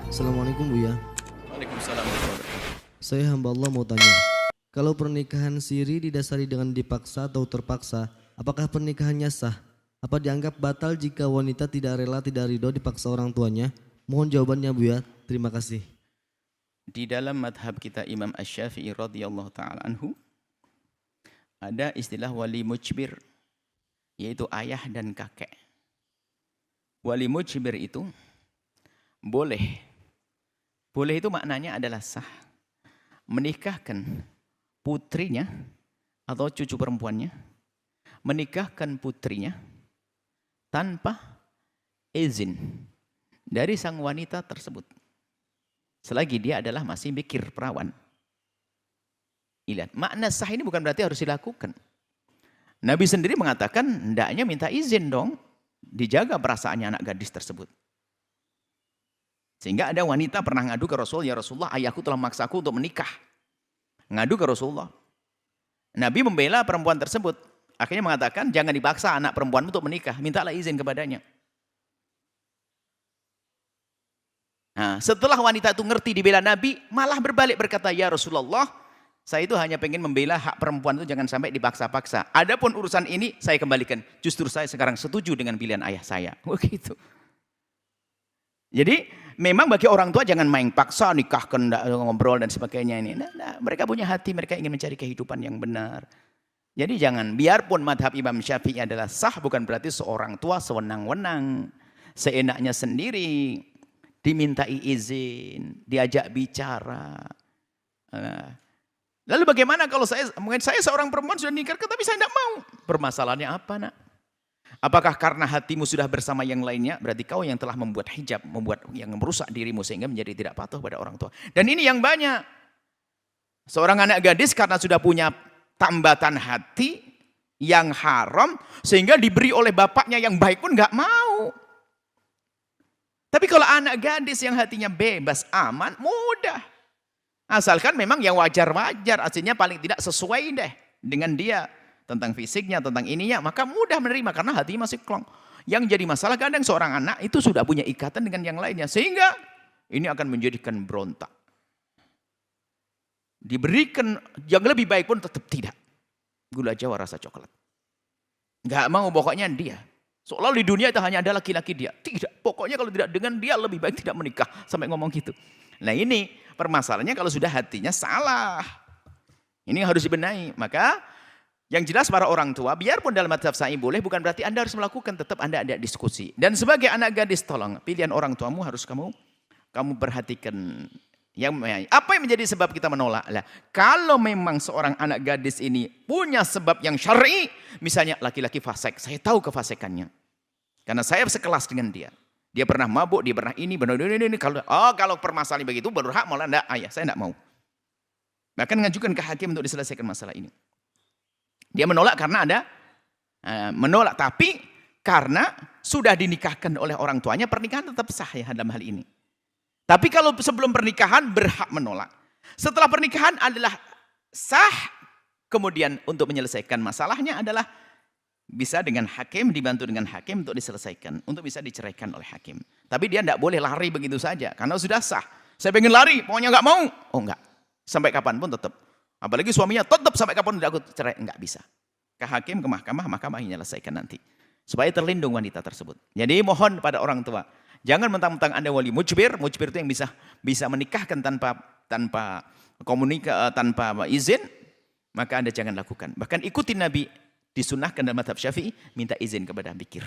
Assalamualaikum Buya. Waalaikumsalam warahmatullahi wabarakatuh. Saya hamba Allah mau tanya. Kalau pernikahan siri didasari dengan dipaksa atau terpaksa, apakah pernikahannya sah? Apa dianggap batal jika wanita tidak rela tidak ridho dipaksa orang tuanya? Mohon jawabannya Buya. Terima kasih. Di dalam madhab kita Imam Asy-Syafi'i radhiyallahu ta'ala anhu, ada istilah wali mujbir, yaitu ayah dan kakek. Wali mujbir itu boleh. Boleh itu maknanya adalah sah. Menikahkan putrinya atau cucu perempuannya, menikahkan putrinya tanpa izin dari sang wanita tersebut. Selagi dia adalah masih bikir perawan. Lihat, makna sah ini bukan berarti harus dilakukan. Nabi sendiri mengatakan, hendaknya minta izin dong, dijaga perasaannya anak gadis tersebut. Sehingga ada wanita pernah ngadu ke Rasul, ya Rasulullah, ayahku telah memaksaku untuk menikah. Ngadu ke Rasulullah. Nabi membela perempuan tersebut. Akhirnya mengatakan, jangan dipaksa anak perempuan untuk menikah, mintalah izin kepadanya. Nah, setelah wanita itu ngerti dibela Nabi, malah berbalik berkata, ya Rasulullah, saya itu hanya pengen membela hak perempuan itu jangan sampai dipaksa-paksa. Adapun urusan ini saya kembalikan. Justru saya sekarang setuju dengan pilihan ayah saya. Begitu. Jadi memang bagi orang tua jangan main paksa, nikahkan, ngobrol dan sebagainya ini. Nah, mereka punya hati, mereka ingin mencari kehidupan yang benar. Jadi jangan, biarpun madhab Imam Syafi'i adalah sah, bukan berarti seorang tua sewenang-wenang, seenaknya sendiri, dimintai izin, diajak bicara. Lalu bagaimana kalau mungkin saya seorang perempuan sudah nikah, tapi saya tidak mau. Permasalahannya apa, nak? Apakah karena hatimu sudah bersama yang lainnya? Berarti kau yang telah membuat hijab, membuat yang merusak dirimu sehingga menjadi tidak patuh pada orang tua. Dan ini yang banyak. Seorang anak gadis karena sudah punya tambatan hati yang haram, sehingga diberi oleh bapaknya yang baik pun nggak mau. Tapi kalau anak gadis yang hatinya bebas, aman, mudah. Asalkan memang yang wajar-wajar, aslinya paling tidak sesuai deh dengan dia. Tentang fisiknya, tentang ininya, maka mudah menerima karena hatinya masih klong. Yang jadi masalah kadang seorang anak itu sudah punya ikatan dengan yang lainnya. Sehingga ini akan menjadikan berontak. Diberikan yang lebih baik pun tetap tidak. Gula Jawa rasa coklat. Nggak mau pokoknya dia. Seolah di dunia itu hanya ada laki-laki dia. Tidak, pokoknya kalau tidak dengan dia lebih baik tidak menikah. Sampai ngomong gitu. Nah ini permasalahannya kalau sudah hatinya salah. Ini harus dibenahi. Maka yang jelas para orang tua, biarpun dalam madhab Syafi'i boleh, bukan berarti Anda harus melakukan, tetap Anda ada diskusi. Dan sebagai anak gadis, tolong, pilihan orang tuamu harus kamu perhatikan. Apa yang menjadi sebab kita menolak? Lah, kalau memang seorang anak gadis ini punya sebab yang syar'i, misalnya laki-laki fasik, saya tahu kefasikannya. Karena saya sekelas dengan dia. Dia pernah mabuk, dia pernah ini. Kalau permasalahan begitu, berhak malah enggak, ayah, saya enggak mau. Bahkan mengajukan ke hakim untuk diselesaikan masalah ini. Dia menolak karena ada menolak, tapi karena sudah dinikahkan oleh orang tuanya, pernikahan tetap sah ya dalam hal ini. Tapi kalau sebelum pernikahan berhak menolak. Setelah pernikahan adalah sah, kemudian untuk menyelesaikan masalahnya adalah bisa dengan hakim, dibantu dengan hakim untuk diselesaikan, untuk bisa diceraikan oleh hakim. Tapi dia tidak boleh lari begitu saja, karena sudah sah. Saya pengen lari, pokoknya nggak mau. Oh enggak, sampai kapanpun tetap. Apalagi suaminya tetap sampai kapan tidak aku cerai, enggak bisa. Ke hakim, ke mahkamah, mahkamah menyelesaikan nanti. Supaya terlindung wanita tersebut. Jadi mohon pada orang tua, jangan mentang-mentang Anda wali mujbir itu yang bisa menikahkan tanpa izin, maka Anda jangan lakukan. Bahkan ikuti Nabi, disunahkan dalam madhab Syafi'i, minta izin kepada bikir.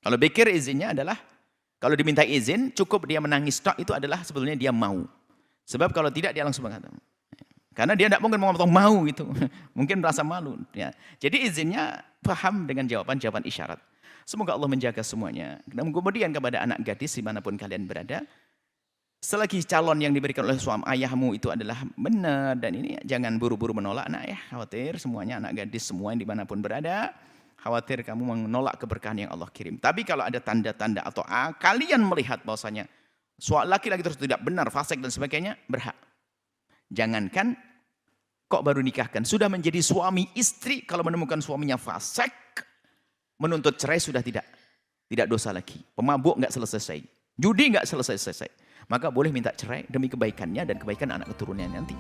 Kalau bikir izinnya adalah, kalau diminta izin, cukup dia menangis, itu adalah sebetulnya dia mau. Sebab kalau tidak dia langsung mengatakan. Karena dia tidak mungkin ngomong mau gitu. Mungkin merasa malu. Ya. Jadi izinnya paham dengan jawaban-jawaban isyarat. Semoga Allah menjaga semuanya. Dan kemudian kepada anak gadis dimanapun kalian berada. Selagi calon yang diberikan oleh suami ayahmu itu adalah benar. Dan ini jangan buru-buru menolak anak ya. Khawatir semuanya anak gadis semua yang dimanapun berada. Khawatir kamu menolak keberkahan yang Allah kirim. Tapi kalau ada tanda-tanda atau kalian melihat bahwasanya laki-laki terus tidak benar, fasik dan sebagainya, berhak. Jangankan kok baru nikahkan, sudah menjadi suami istri, kalau menemukan suaminya fasik, menuntut cerai sudah tidak. tidak dosa lagi. Pemabuk nggak selesai. Judi nggak selesai-selesai. Maka boleh minta cerai demi kebaikannya dan kebaikan anak keturunannya nanti.